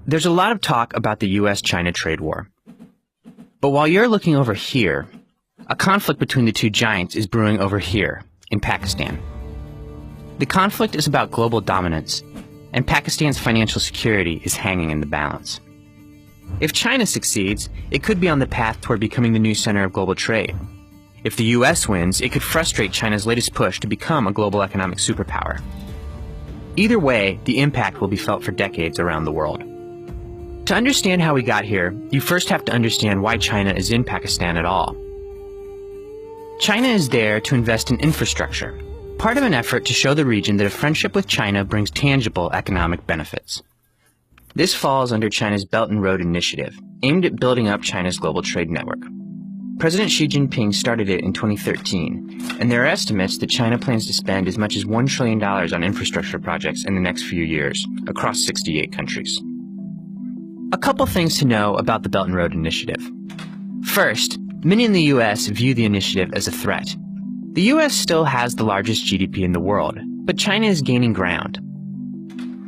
There's a lot of talk about the US-China trade war. But while you're looking over here, a conflict between the two giants is brewing over here, in Pakistan. The conflict is about global dominance, and Pakistan's financial security is hanging in the balance. If China succeeds, it could be on the path toward becoming the new center of global trade. If the US wins, it could frustrate China's latest push to become a global economic superpower. Either way, the impact will be felt for decades around the world. To understand how we got here, you first have to understand why China is in Pakistan at all. China is there to invest in infrastructure, part of an effort to show the region that a friendship with China brings tangible economic benefits. This falls under China's Belt and Road Initiative, aimed at building up China's global trade network. President Xi Jinping started it in 2013, and there are estimates that China plans to spend as much as $1 trillion on infrastructure projects in the next few years, across 68 countries. A couple things to know about the Belt and Road Initiative. First, many in the U.S. view the initiative as a threat. The U.S. still has the largest GDP in the world, but China is gaining ground.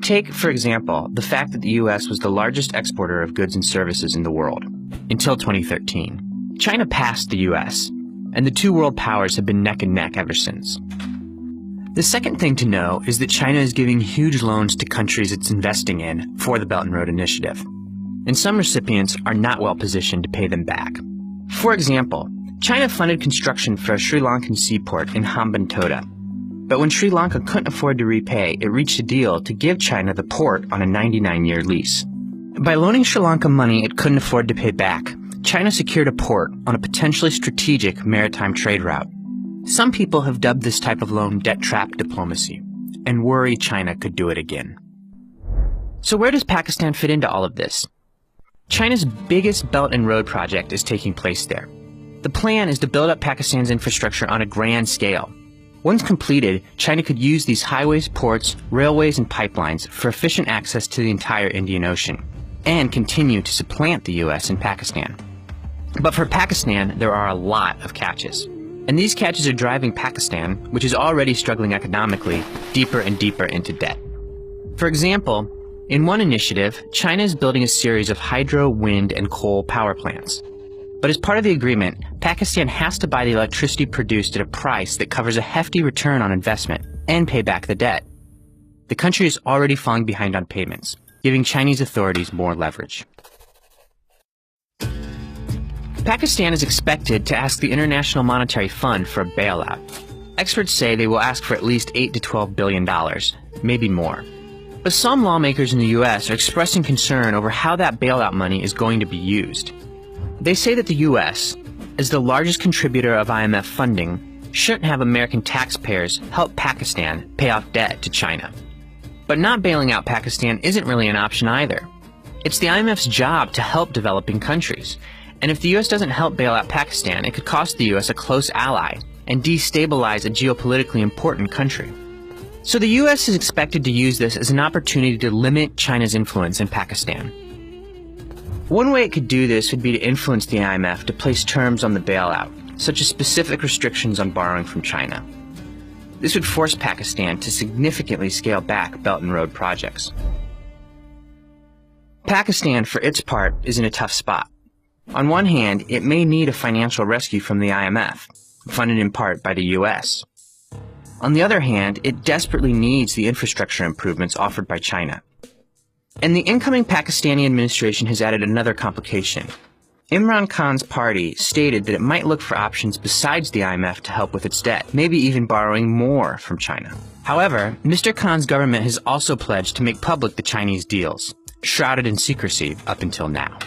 Take, for example, the fact that the U.S. was the largest exporter of goods and services in the world, until 2013. China passed the U.S., and the two world powers have been neck and neck ever since. The second thing to know is that China is giving huge loans to countries it's investing in for the Belt and Road Initiative, and some recipients are not well positioned to pay them back. For example, China funded construction for a Sri Lankan seaport in Hambantota, but when Sri Lanka couldn't afford to repay, it reached a deal to give China the port on a 99-year lease. By loaning Sri Lanka money it couldn't afford to pay back, China secured a port on a potentially strategic maritime trade route. Some people have dubbed this type of loan debt trap diplomacy, and worry China could do it again. So where does Pakistan fit into all of this? China's biggest Belt and Road project is taking place there. The plan is to build up Pakistan's infrastructure on a grand scale. Once completed, China could use these highways, ports, railways, and pipelines for efficient access to the entire Indian Ocean, and continue to supplant the US in Pakistan. But for Pakistan, there are a lot of catches. And these catches are driving Pakistan, which is already struggling economically, deeper and deeper into debt. For example, in one initiative, China is building a series of hydro, wind, and coal power plants. But as part of the agreement, Pakistan has to buy the electricity produced at a price that covers a hefty return on investment and pay back the debt. The country is already falling behind on payments, giving Chinese authorities more leverage. Pakistan is expected to ask the International Monetary Fund for a bailout. Experts say they will ask for at least $8 to $12 billion, maybe more. But some lawmakers in the U.S. are expressing concern over how that bailout money is going to be used. They say that the U.S., as the largest contributor of IMF funding, shouldn't have American taxpayers help Pakistan pay off debt to China. But not bailing out Pakistan isn't really an option either. It's the IMF's job to help developing countries. And if the U.S. doesn't help bail out Pakistan, it could cost the U.S. a close ally and destabilize a geopolitically important country. So the U.S. is expected to use this as an opportunity to limit China's influence in Pakistan. One way it could do this would be to influence the IMF to place terms on the bailout, such as specific restrictions on borrowing from China. This would force Pakistan to significantly scale back Belt and Road projects. Pakistan, for its part, is in a tough spot. On one hand, it may need a financial rescue from the IMF, funded in part by the U.S. On the other hand, it desperately needs the infrastructure improvements offered by China. And the incoming Pakistani administration has added another complication. Imran Khan's party stated that it might look for options besides the IMF to help with its debt, maybe even borrowing more from China. However, Mr. Khan's government has also pledged to make public the Chinese deals, shrouded in secrecy up until now.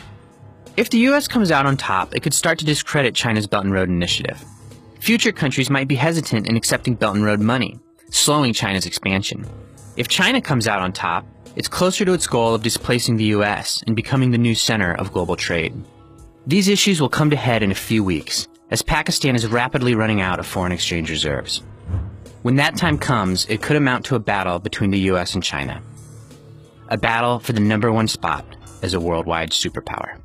If the U.S. comes out on top, it could start to discredit China's Belt and Road Initiative. Future countries might be hesitant in accepting Belt and Road money, slowing China's expansion. If China comes out on top, it's closer to its goal of displacing the U.S. and becoming the new center of global trade. These issues will come to head in a few weeks, as Pakistan is rapidly running out of foreign exchange reserves. When that time comes, it could amount to a battle between the U.S. and China. A battle for the #1 spot as a worldwide superpower.